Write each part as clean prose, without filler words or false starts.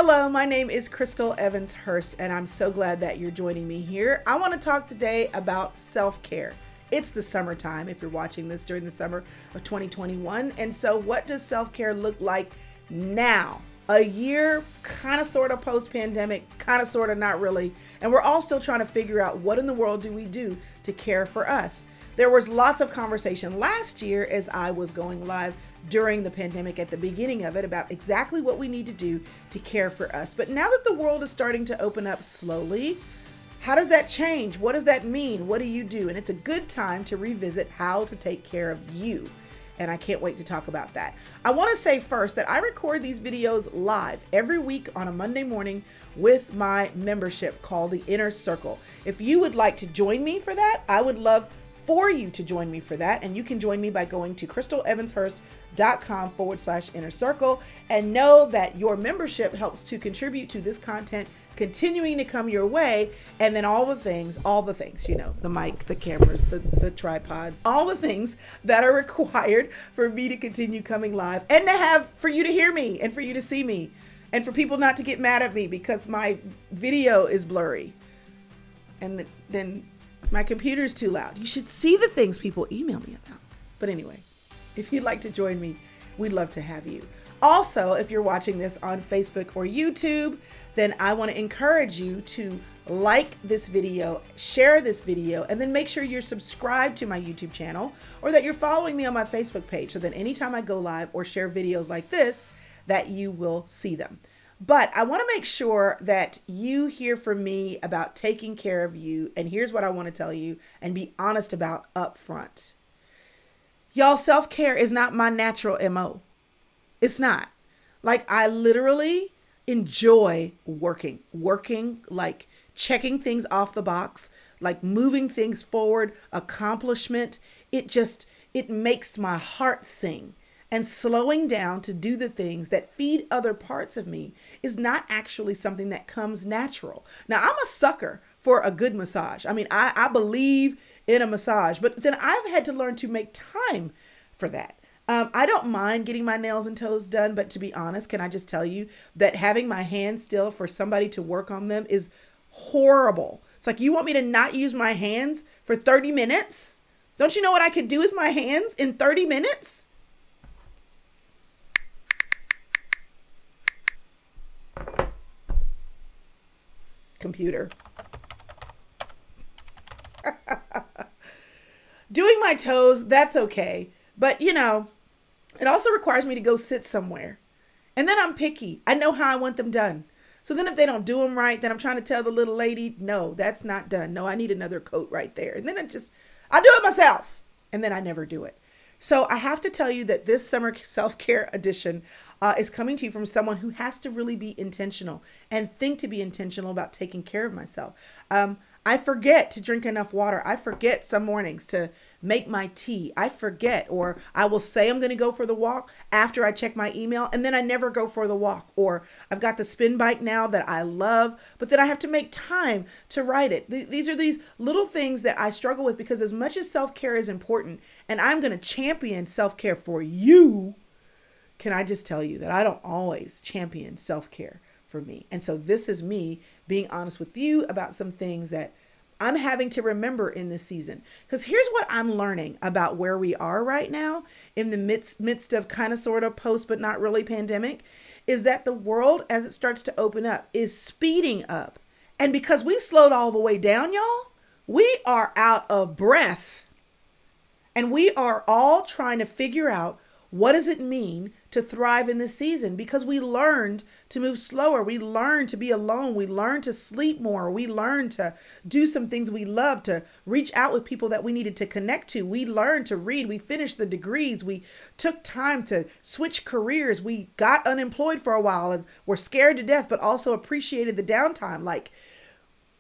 Hello, my name is Chrystal Evans Hurst, and I'm so glad that you're joining me here. I want to talk today about self-care. It's the summertime if you're watching this during the summer of 2021. And so what does self-care look like now? A year, kind of sort of post-pandemic, kind of sort of not really. And we're all still trying to figure out what in the world do we do to care for us. There was lots of conversation last year as I was going live during the pandemic at the beginning of it about exactly what we need to do to care for us. But now that the world is starting to open up slowly, how does that change? What does that mean? What do you do? And it's a good time to revisit how to take care of you. And I can't wait to talk about that. I want to say first that I record these videos live every week on a Monday morning with my membership called the Inner Circle. If you would like to join me for that, I would love for you to join me for that. And you can join me by going to crystalevanshurst.com/inner circle, and know that your membership helps to contribute to this content continuing to come your way. And then all the things, you know, the mic, the cameras, the tripods, all the things that are required for me to continue coming live, and to have for you to hear me and for you to see me, and for people not to get mad at me because my video is blurry and then my computer's too loud. You should see the things people email me about. But anyway, if you'd like to join me, we'd love to have you. Also, if you're watching this on Facebook or YouTube, then I want to encourage you to like this video, share this video, and then make sure you're subscribed to my YouTube channel, or that you're following me on my Facebook page, so that anytime I go live or share videos like this, that you will see them. But I want to make sure that you hear from me about taking care of you. And here's what I want to tell you and be honest about up front. Y'all, self-care is not my natural MO. It's not. Like, I literally enjoy working, like checking things off the box, like moving things forward, accomplishment. It makes my heart sing. And slowing down to do the things that feed other parts of me is not actually something that comes natural. Now, I'm a sucker for a good massage. I mean, I believe in a massage, but then I've had to learn to make time for that. I don't mind getting my nails and toes done, but to be honest, can I just tell you that having my hands still for somebody to work on them is horrible. It's like, you want me to not use my hands for 30 minutes? Don't you know what I could do with my hands in 30 minutes? Computer. Doing my toes, that's okay. But you know, it also requires me to go sit somewhere. And then I'm picky. I know how I want them done. So then if they don't do them right, then I'm trying to tell the little lady, no, that's not done. No, I need another coat right there. And then I'll do it myself. And then I never do it. So I have to tell you that this summer self-care edition is coming to you from someone who has to really be intentional and think to be intentional about taking care of myself. I forget to drink enough water. I forget some mornings to make my tea. I forget, or I will say I'm going to go for the walk after I check my email, and then I never go for the walk. Or I've got the spin bike now that I love, but then I have to make time to ride it. These are these little things that I struggle with, because as much as self-care is important, and I'm going to champion self-care for you, can I just tell you that I don't always champion self-care for me. And so this is me being honest with you about some things that I'm having to remember in this season. Because here's what I'm learning about where we are right now in the midst of kind of sort of post but not really pandemic, is that the world, as it starts to open up, is speeding up. And because we slowed all the way down, y'all, we are out of breath. And we are all trying to figure out, what does it mean to thrive in this season? Because we learned to move slower. We learned to be alone. We learned to sleep more. We learned to do some things we love, to reach out with people that we needed to connect to. We learned to read. We finished the degrees. We took time to switch careers. We got unemployed for a while and were scared to death, but also appreciated the downtime. Like,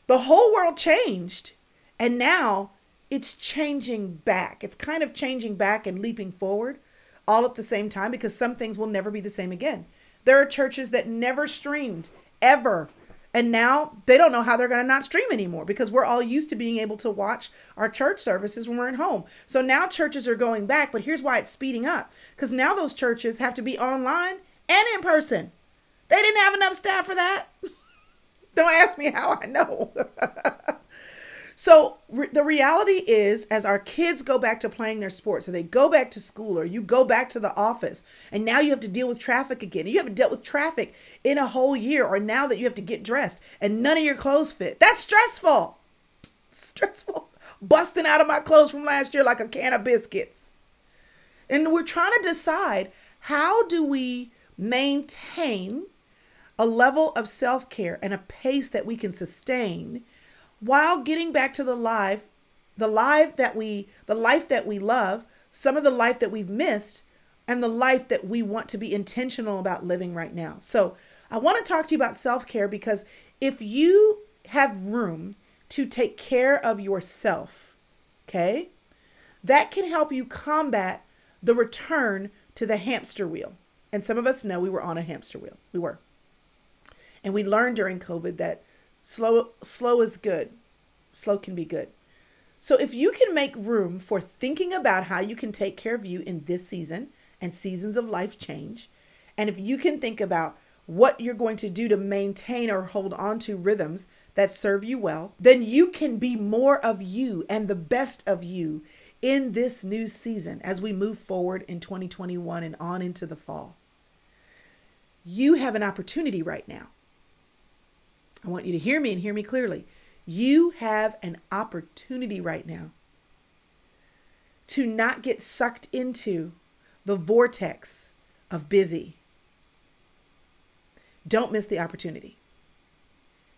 the whole world changed. And now it's changing back. It's kind of changing back and leaping forward all at the same time, because some things will never be the same again. There are churches that never streamed ever. And now they don't know how they're going to not stream anymore, because we're all used to being able to watch our church services when we're at home. So now churches are going back, but here's why it's speeding up. Because now those churches have to be online and in person. They didn't have enough staff for that. Don't ask me how I know. So the reality is, as our kids go back to playing their sports, or they go back to school, or you go back to the office, and now you have to deal with traffic again. You haven't dealt with traffic in a whole year, or now that you have to get dressed and none of your clothes fit. That's stressful. Stressful. Busting out of my clothes from last year like a can of biscuits. And we're trying to decide, how do we maintain a level of self-care and a pace that we can sustain while getting back to the life that we love, some of the life that we've missed, and the life that we want to be intentional about living right now. So I want to talk to you about self-care, because if you have room to take care of yourself, okay, that can help you combat the return to the hamster wheel. And some of us know we were on a hamster wheel. We were. And we learned during COVID that slow is good. Slow can be good. So if you can make room for thinking about how you can take care of you in this season and seasons of life change, and if you can think about what you're going to do to maintain or hold on to rhythms that serve you well, then you can be more of you and the best of you in this new season as we move forward in 2021 and on into the fall. You have an opportunity right now. I want you to hear me and hear me clearly. You have an opportunity right now to not get sucked into the vortex of busy. Don't miss the opportunity.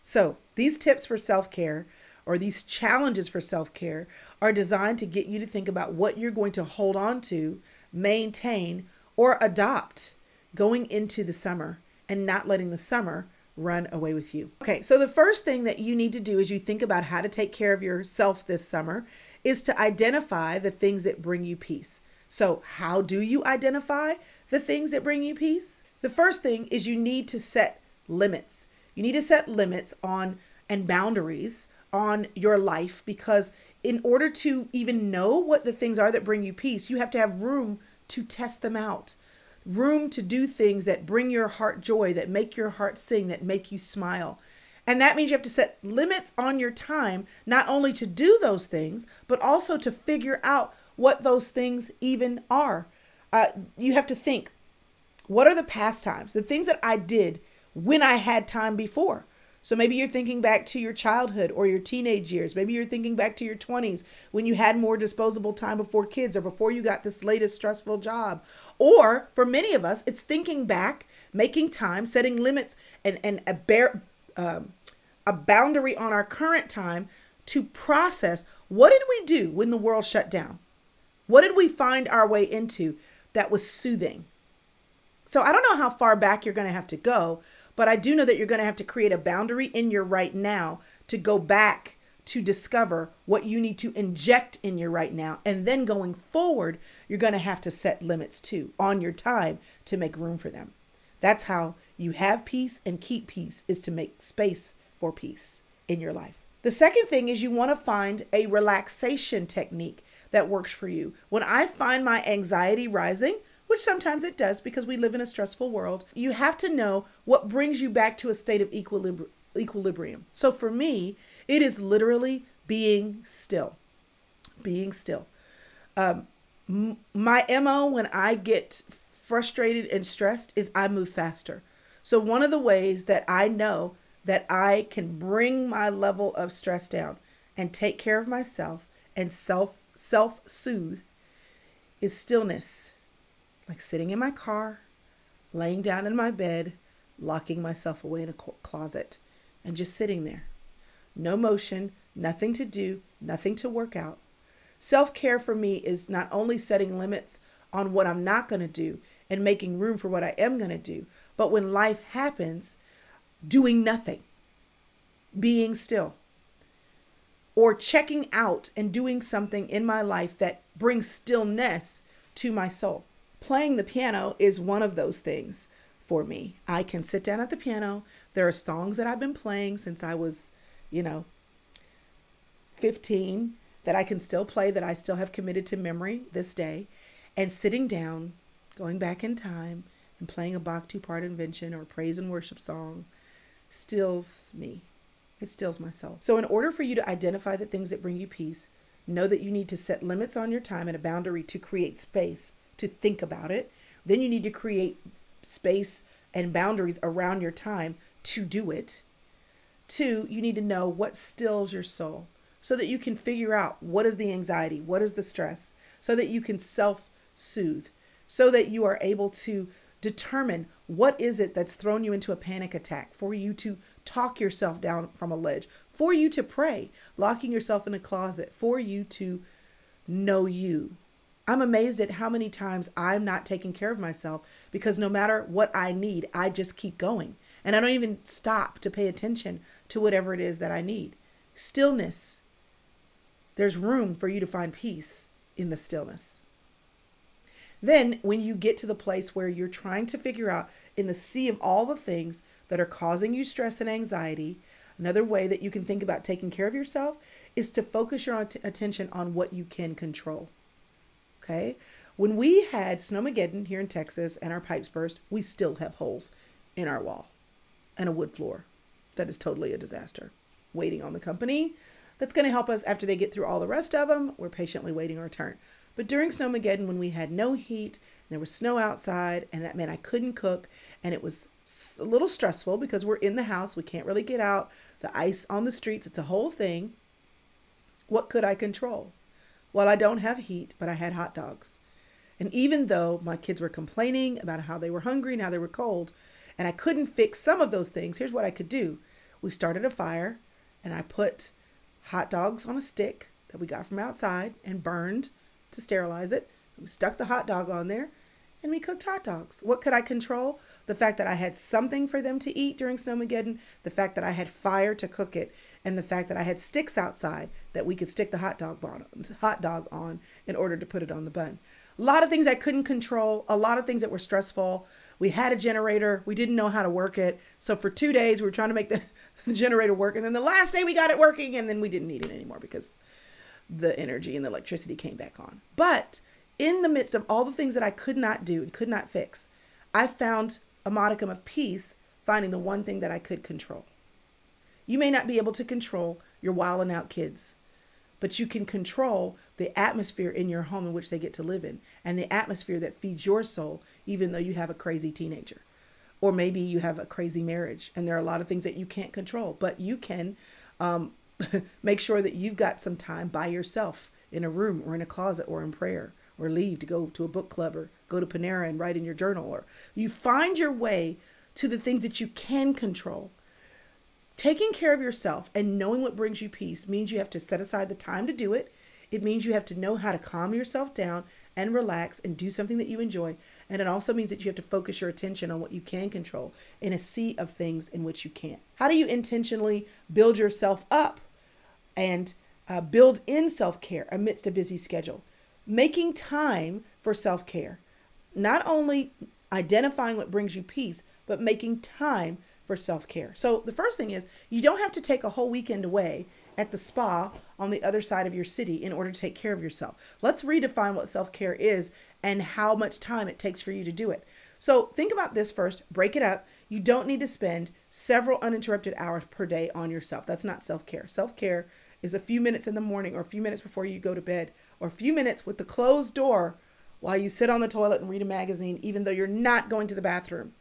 So these tips for self-care, or these challenges for self-care, are designed to get you to think about what you're going to hold on to, maintain, or adopt going into the summer, and not letting the summer run away with you. Okay, so the first thing that you need to do as you think about how to take care of yourself this summer is to identify the things that bring you peace. So how do you identify the things that bring you peace? The first thing is you need to set limits. You need to set limits on and boundaries on your life, because in order to even know what the things are that bring you peace, you have to have room to test them out. Room to do things that bring your heart joy, that make your heart sing, that make you smile. And that means you have to set limits on your time, not only to do those things, but also to figure out what those things even are. You have to think, what are the pastimes, the things that I did when I had time before? So maybe you're thinking back to your childhood or your teenage years. Maybe you're thinking back to your 20s when you had more disposable time before kids, or before you got this latest stressful job. Or for many of us, it's thinking back, making time, setting limits, and a boundary on our current time to process, what did we do when the world shut down? What did we find our way into that was soothing? So I don't know how far back you're going to have to go, but I do know that you're going to have to create a boundary in your right now to go back to discover what you need to inject in your right now. And then going forward, you're going to have to set limits too on your time to make room for them. That's how you have peace and keep peace, is to make space for peace in your life. The second thing is you want to find a relaxation technique that works for you. When I find my anxiety rising, which sometimes it does because we live in a stressful world, you have to know what brings you back to a state of equilibrium. So for me, it is literally being still. Being still. My MO when I get frustrated and stressed is I move faster. So one of the ways that I know that I can bring my level of stress down and take care of myself and self-soothe is stillness. Like sitting in my car, laying down in my bed, locking myself away in a closet, and just sitting there. No motion, nothing to do, nothing to work out. Self-care for me is not only setting limits on what I'm not going to do and making room for what I am going to do, but when life happens, doing nothing, being still, or checking out and doing something in my life that brings stillness to my soul. Playing the piano is one of those things for me. I can sit down at the piano. There are songs that I've been playing since I was, 15 that I can still play, that I still have committed to memory this day. And sitting down, going back in time, and playing a Bach two-part invention or praise and worship song stills me. It stills my soul. So in order for you to identify the things that bring you peace, know that you need to set limits on your time and a boundary to create space to think about it. Then you need to create space and boundaries around your time to do it. 2, you need to know what stills your soul so that you can figure out what is the anxiety, what is the stress, so that you can self-soothe, so that you are able to determine what is it that's thrown you into a panic attack, for you to talk yourself down from a ledge, for you to pray, locking yourself in a closet, for you to know you. I'm amazed at how many times I'm not taking care of myself because no matter what I need, I just keep going. And I don't even stop to pay attention to whatever it is that I need. Stillness. There's room for you to find peace in the stillness. Then when you get to the place where you're trying to figure out in the sea of all the things that are causing you stress and anxiety, another way that you can think about taking care of yourself is to focus your attention on what you can control. Okay? When we had Snowmageddon here in Texas and our pipes burst, we still have holes in our wall and a wood floor. That is totally a disaster. Waiting on the company that's going to help us after they get through all the rest of them. We're patiently waiting our turn. But during Snowmageddon, when we had no heat, there was snow outside, and that meant I couldn't cook, and it was a little stressful because we're in the house. We can't really get out. The ice on the streets, it's a whole thing. What could I control? Well, I don't have heat, but I had hot dogs. And even though my kids were complaining about how they were hungry and how they were cold, and I couldn't fix some of those things, here's what I could do. We started a fire, and I put hot dogs on a stick that we got from outside and burned to sterilize it. We stuck the hot dog on there and we cooked hot dogs. What could I control? The fact that I had something for them to eat during Snowmageddon, the fact that I had fire to cook it, and the fact that I had sticks outside that we could stick the hot dog on in order to put it on the bun. A lot of things I couldn't control, a lot of things that were stressful. We had a generator. We didn't know how to work it. So for 2 days, we were trying to make the generator work. And then the last day we got it working, and then we didn't need it anymore because the energy and the electricity came back on. But in the midst of all the things that I could not do and could not fix, I found a modicum of peace finding the one thing that I could control. You may not be able to control your wilding out kids, but you can control the atmosphere in your home in which they get to live in, and the atmosphere that feeds your soul, even though you have a crazy teenager, or maybe you have a crazy marriage, and there are a lot of things that you can't control, but you can make sure that you've got some time by yourself in a room or in a closet or in prayer, or leave to go to a book club or go to Panera and write in your journal, or you find your way to the things that you can control. Taking care of yourself and knowing what brings you peace means you have to set aside the time to do it. It means you have to know how to calm yourself down and relax and do something that you enjoy. And it also means that you have to focus your attention on what you can control in a sea of things in which you can't. How do you intentionally build yourself up and build in self-care amidst a busy schedule? Making time for self-care. Not only identifying what brings you peace, but making time for self-care. So the first thing is you don't have to take a whole weekend away at the spa on the other side of your city in order to take care of yourself. Let's redefine what self-care is and how much time it takes for you to do it. So think about this first, break it up. You don't need to spend several uninterrupted hours per day on yourself. That's not self-care. Self-care is a few minutes in the morning or a few minutes before you go to bed or a few minutes with the closed door while you sit on the toilet and read a magazine, even though you're not going to the bathroom.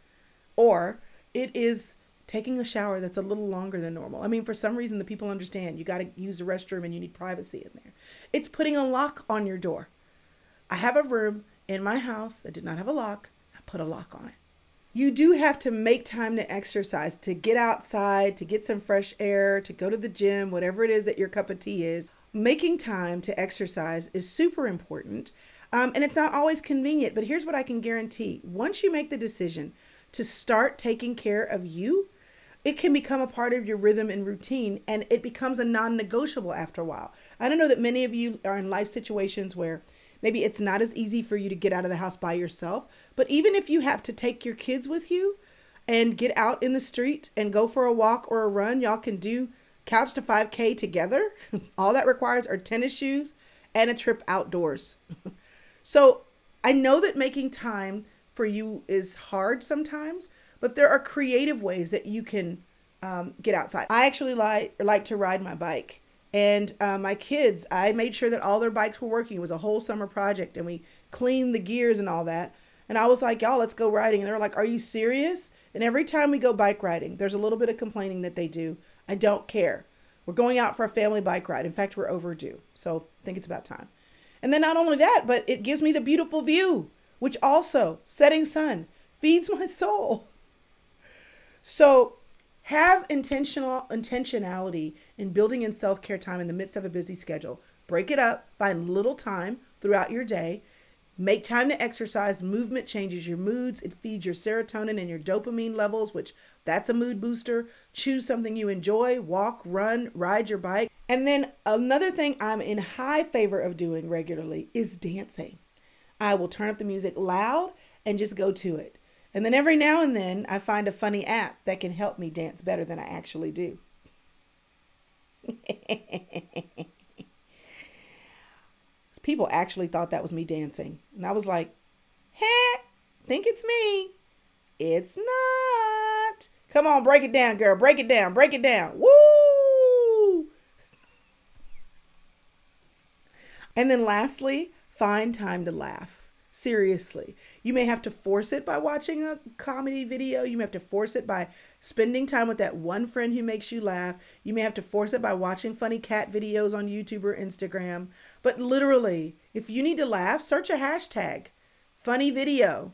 Or it is taking a shower that's a little longer than normal. I mean, for some reason, the people understand you got to use the restroom and you need privacy in there. It's putting a lock on your door. I have a room in my house that did not have a lock. I put a lock on it. You do have to make time to exercise, to get outside, to get some fresh air, to go to the gym, whatever it is that your cup of tea is. Making time to exercise is super important. And it's not always convenient, but here's what I can guarantee. Once you make the decision to start taking care of you, it can become a part of your rhythm and routine, and it becomes a non-negotiable after a while. I don't know that many of you are in life situations where maybe it's not as easy for you to get out of the house by yourself, but even if you have to take your kids with you and get out in the street and go for a walk or a run, y'all can do couch to 5K together. All that requires are tennis shoes and a trip outdoors. So I know that making time for you is hard sometimes, but there are creative ways that you can get outside. I actually like to ride my bike. And my kids, I made sure that all their bikes were working. It was a whole summer project, and we cleaned the gears and all that. And I was like, y'all, let's go riding. And they're like, are you serious? And every time we go bike riding, there's a little bit of complaining that they do. I don't care. We're going out for a family bike ride. In fact, we're overdue. So I think it's about time. And then not only that, but it gives me the beautiful view, which also, setting sun, feeds my soul. So have intentionality in building in self-care time in the midst of a busy schedule. Break it up. Find little time throughout your day. Make time to exercise. Movement changes your moods. It feeds your serotonin and your dopamine levels, which that's a mood booster. Choose something you enjoy. Walk, run, ride your bike. And then another thing I'm in high favor of doing regularly is dancing. I will turn up the music loud and just go to it. And then every now and then I find a funny app that can help me dance better than I actually do. People actually thought that was me dancing. And I was like, hey, think it's me. It's not. Come on, break it down, girl. Break it down. Break it down. Woo! And then lastly, find time to laugh. Seriously. You may have to force it by watching a comedy video. You may have to force it by spending time with that one friend who makes you laugh. You may have to force it by watching funny cat videos on YouTube or Instagram. But literally, if you need to laugh, search a hashtag, funny video.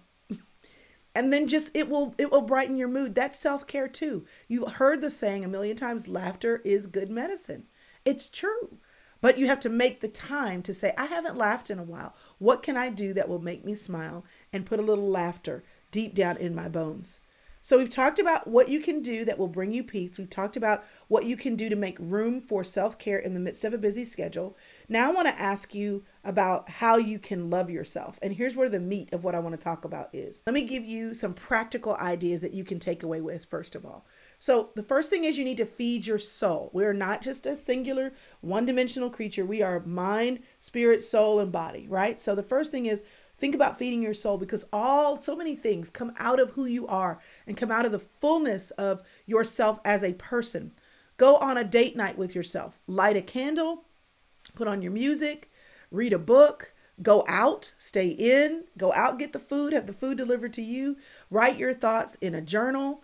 And then just, it will brighten your mood. That's self-care too. You heard the saying a million times, laughter is good medicine. It's true. But you have to make the time to say, I haven't laughed in a while. What can I do that will make me smile and put a little laughter deep down in my bones? So we've talked about what you can do that will bring you peace. We've talked about what you can do to make room for self-care in the midst of a busy schedule. Now I want to ask you about how you can love yourself. And here's where the meat of what I want to talk about is. Let me give you some practical ideas that you can take away with, first of all. So the first thing is you need to feed your soul. We're not just a singular one-dimensional creature. We are mind, spirit, soul, and body, right? So the first thing is think about feeding your soul, because so many things come out of who you are and come out of the fullness of yourself as a person. Go on a date night with yourself. Light a candle, put on your music, read a book, go out, stay in, go out, get the food, have the food delivered to you, write your thoughts in a journal.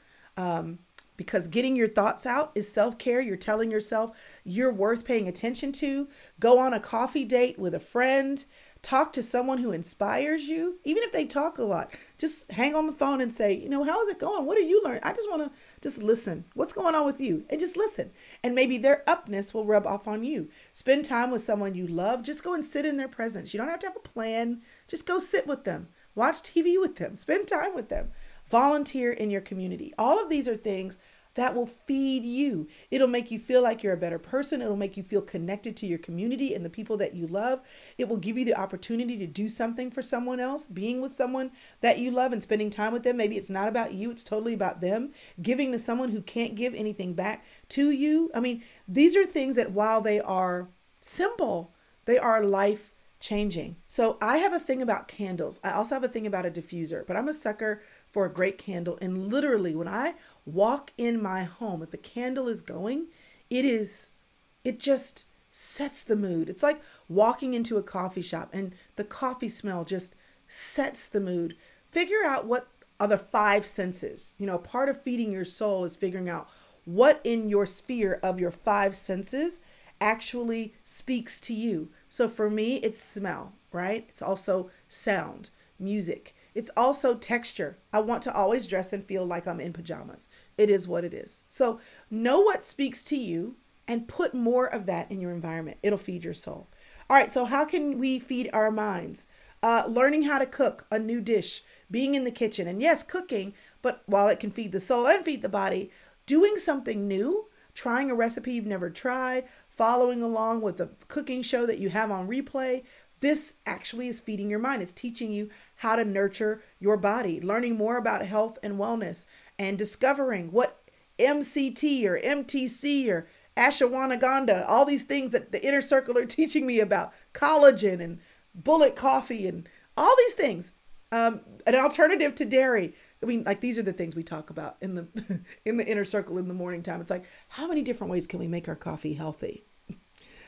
Because getting your thoughts out is self-care. You're telling yourself you're worth paying attention to. Go on a coffee date with a friend. Talk to someone who inspires you. Even if they talk a lot, just hang on the phone and say, how's it going? What are you learning? I just want to just listen. What's going on with you? And just listen. And maybe their upness will rub off on you. Spend time with someone you love. Just go and sit in their presence. You don't have to have a plan. Just go sit with them. Watch TV with them. Spend time with them. Volunteer in your community. All of these are things that will feed you. It'll make you feel like you're a better person. It'll make you feel connected to your community and the people that you love. It will give you the opportunity to do something for someone else, being with someone that you love and spending time with them. Maybe it's not about you. It's totally about them. Giving to someone who can't give anything back to you. I mean, these are things that while they are simple, they are life changing. So I have a thing about candles. I also have a thing about a diffuser, but I'm a sucker for a great candle. And literally when I walk in my home, if a candle is going, it just sets the mood. It's like walking into a coffee shop and the coffee smell just sets the mood. Figure out what are the five senses. Part of feeding your soul is figuring out what in your sphere of your five senses actually speaks to you. So for me, it's smell, right? It's also sound, music. It's also texture. I want to always dress and feel like I'm in pajamas. It is what it is. So know what speaks to you and put more of that in your environment. It'll feed your soul. All right. So how can we feed our minds? Learning how to cook a new dish, being in the kitchen, and yes, cooking, but while it can feed the soul and feed the body, doing something new, trying a recipe you've never tried, following along with a cooking show that you have on replay. This actually is feeding your mind. It's teaching you how to nurture your body, learning more about health and wellness, and discovering what MCT or MTC or ashwagandha, all these things that the inner circle are teaching me about, collagen and bullet coffee and all these things. An alternative to dairy. I mean, like these are the things we talk about in the in the inner circle in the morning time. It's like, how many different ways can we make our coffee healthy?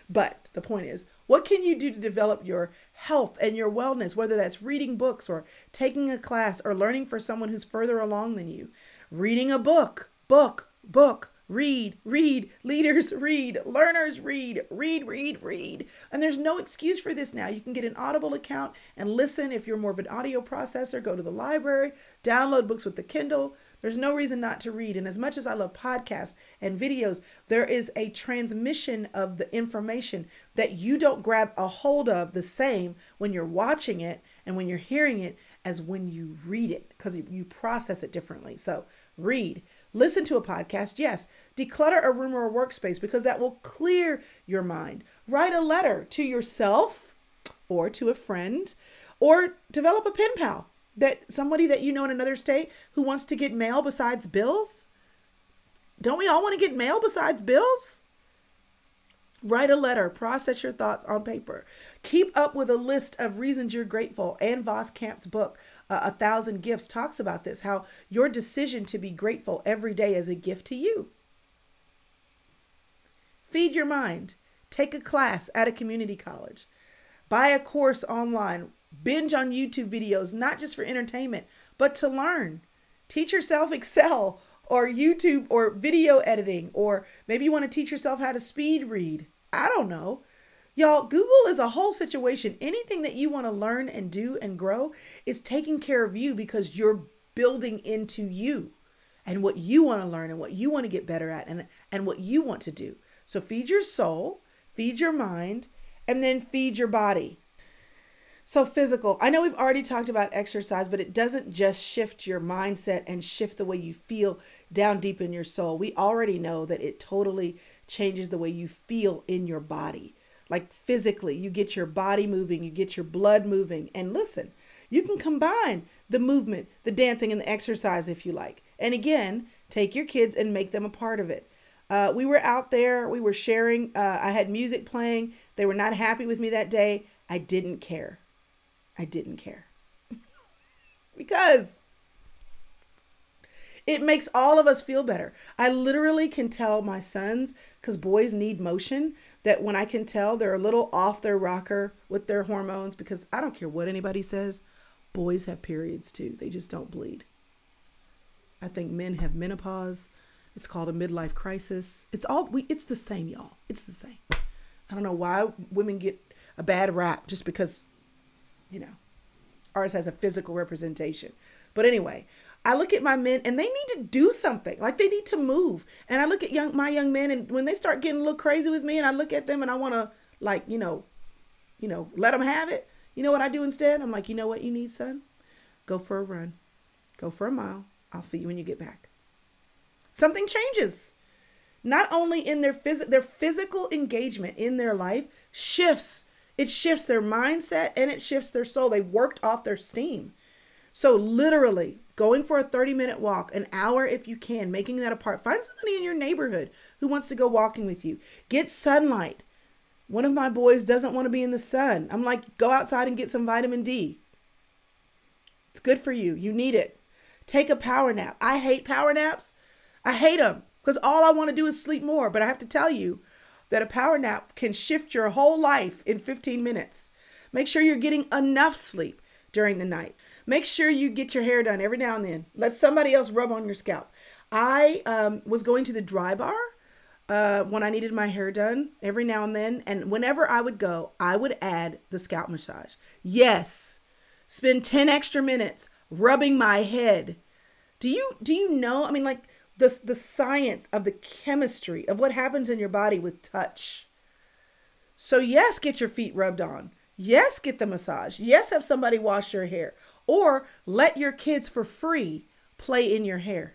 But the point is, what can you do to develop your health and your wellness, whether that's reading books or taking a class or learning for someone who's further along than you? Reading a book, read, leaders read, learners read. And there's no excuse for this now. You can get an Audible account and listen. If you're more of an audio processor, go to the library, download books with the Kindle. There's no reason not to read. And as much as I love podcasts and videos, there is a transmission of the information that you don't grab a hold of the same when you're watching it and when you're hearing it as when you read it, because you process it differently. So read, listen to a podcast. Yes. Declutter a room or a workspace because that will clear your mind. Write a letter to yourself or to a friend, or develop a pen pal. That somebody that you know in another state who wants to get mail besides bills. Don't we all want to get mail besides bills? Write a letter, process your thoughts on paper. Keep up with a list of reasons you're grateful. Ann Voskamp's book, 1,000 Gifts, talks about this, how your decision to be grateful every day is a gift to you. Feed your mind. Take a class at a community college. Buy a course online. Binge on YouTube videos, not just for entertainment, but to learn. Teach yourself Excel or YouTube or video editing, or maybe you want to teach yourself how to speed read. I don't know. Y'all, Google is a whole situation. Anything that you want to learn and do and grow is taking care of you because you're building into you and what you want to learn and what you want to get better at and what you want to do. So feed your soul, feed your mind, and then feed your body. So physical, I know we've already talked about exercise, but it doesn't just shift your mindset and shift the way you feel down deep in your soul. We already know that it totally changes the way you feel in your body. Like physically, you get your body moving, you get your blood moving. And listen, you can combine the movement, the dancing, and the exercise if you like. And again, take your kids and make them a part of it. We were out there, we were sharing, I had music playing. They were not happy with me that day. I didn't care. Because it makes all of us feel better. I literally can tell my sons, because boys need motion, that when I can tell they're a little off their rocker with their hormones, because I don't care what anybody says, boys have periods too. They just don't bleed. I think men have menopause. It's called a midlife crisis. It's the same, y'all. It's the same. I don't know why women get a bad rap just because, ours has a physical representation. But anyway, I look at my men and they need to do something. Like they need to move. And I look at my young men, and when they start getting a little crazy with me and I look at them and I want to let them have it. You know what I do instead? I'm like, you know what you need, son? Go for a run. Go for a mile. I'll see you when you get back. Something changes. Not only in their physical engagement in their life shifts. It shifts their mindset and it shifts their soul. They worked off their steam. So literally going for a 30-minute walk, an hour if you can, making that a part. Find somebody in your neighborhood who wants to go walking with you. Get sunlight. One of my boys doesn't want to be in the sun. I'm like, go outside and get some vitamin D. It's good for you. You need it. Take a power nap. I hate power naps. I hate them because all I want to do is sleep more. But I have to tell you that a power nap can shift your whole life in 15 minutes. Make sure you're getting enough sleep during the night. Make sure you get your hair done every now and then. Let somebody else rub on your scalp. I was going to the dry bar when I needed my hair done every now and then. And whenever I would go, I would add the scalp massage. Yes, spend 10 extra minutes rubbing my head. Do you know? I mean, like the science of the chemistry of what happens in your body with touch. So yes, get your feet rubbed on. Yes, get the massage. Yes, have somebody wash your hair. Or let your kids for free play in your hair.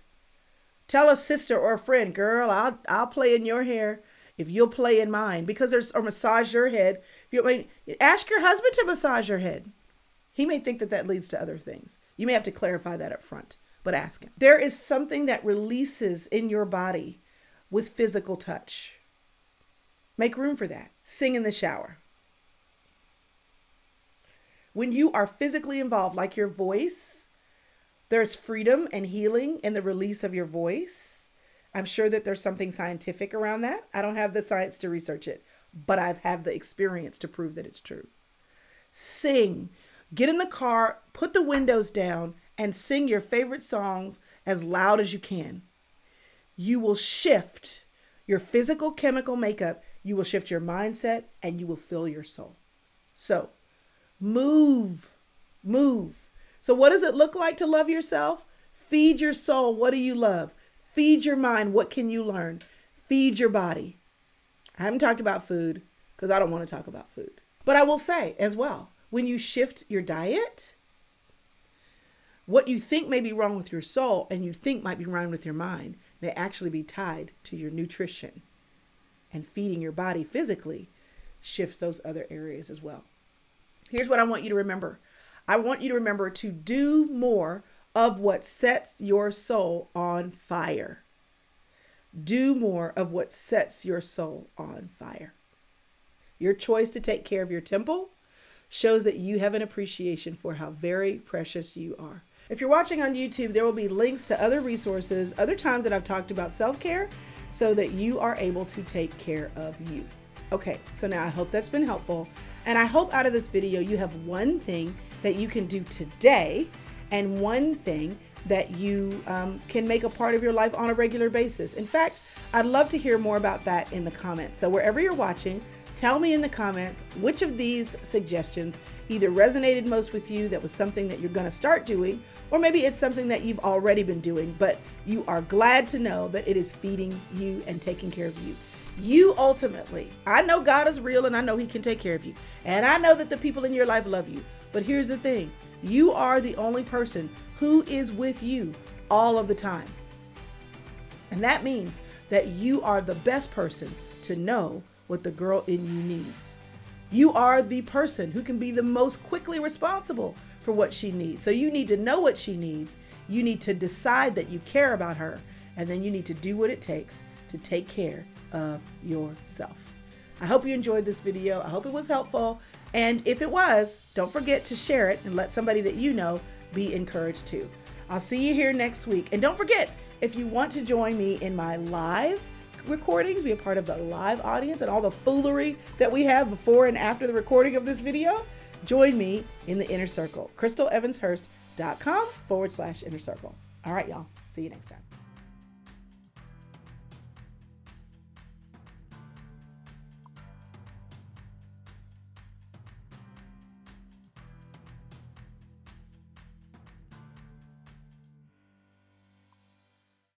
Tell a sister or a friend, girl, I'll play in your hair if you'll play in mine. Or massage your head. Ask your husband to massage your head. He may think that leads to other things. You may have to clarify that up front, but ask him. There is something that releases in your body with physical touch. Make room for that. Sing in the shower. When you are physically involved, like your voice, there's freedom and healing in the release of your voice. I'm sure that there's something scientific around that. I don't have the science to research it, but I've had the experience to prove that it's true. Sing. Get in the car, put the windows down, and sing your favorite songs as loud as you can. You will shift your physical chemical makeup. You will shift your mindset, and you will fill your soul. So move. So what does it look like to love yourself? Feed your soul. What do you love? Feed your mind. What can you learn? Feed your body. I haven't talked about food because I don't want to talk about food. But I will say as well, when you shift your diet, what you think may be wrong with your soul and you think might be wrong with your mind may actually be tied to your nutrition. And feeding your body physically shifts those other areas as well. Here's what I want you to remember. I want you to remember to do more of what sets your soul on fire. Do more of what sets your soul on fire. Your choice to take care of your temple shows that you have an appreciation for how very precious you are. If you're watching on YouTube, there will be links to other resources, other times that I've talked about self-care, so that you are able to take care of you. Okay, so now I hope that's been helpful. And I hope out of this video, you have one thing that you can do today and one thing that you can make a part of your life on a regular basis. In fact, I'd love to hear more about that in the comments. So wherever you're watching, tell me in the comments which of these suggestions either resonated most with you, that was something that you're going to start doing, or maybe it's something that you've already been doing, but you are glad to know that it is feeding you and taking care of you. You ultimately, I know God is real and I know He can take care of you. And I know that the people in your life love you. But here's the thing. You are the only person who is with you all of the time. And that means that you are the best person to know what the girl in you needs. You are the person who can be the most quickly responsible for what she needs. So you need to know what she needs. You need to decide that you care about her. And then you need to do what it takes to take care of yourself. I hope you enjoyed this video. I hope it was helpful. And if it was, don't forget to share it and let somebody that you know be encouraged too. I'll see you here next week. And don't forget, if you want to join me in my live recordings, be a part of the live audience and all the foolery that we have before and after the recording of this video, join me in the inner circle. ChrystalEvansHurst.com/inner circle. All right, y'all. See you next time.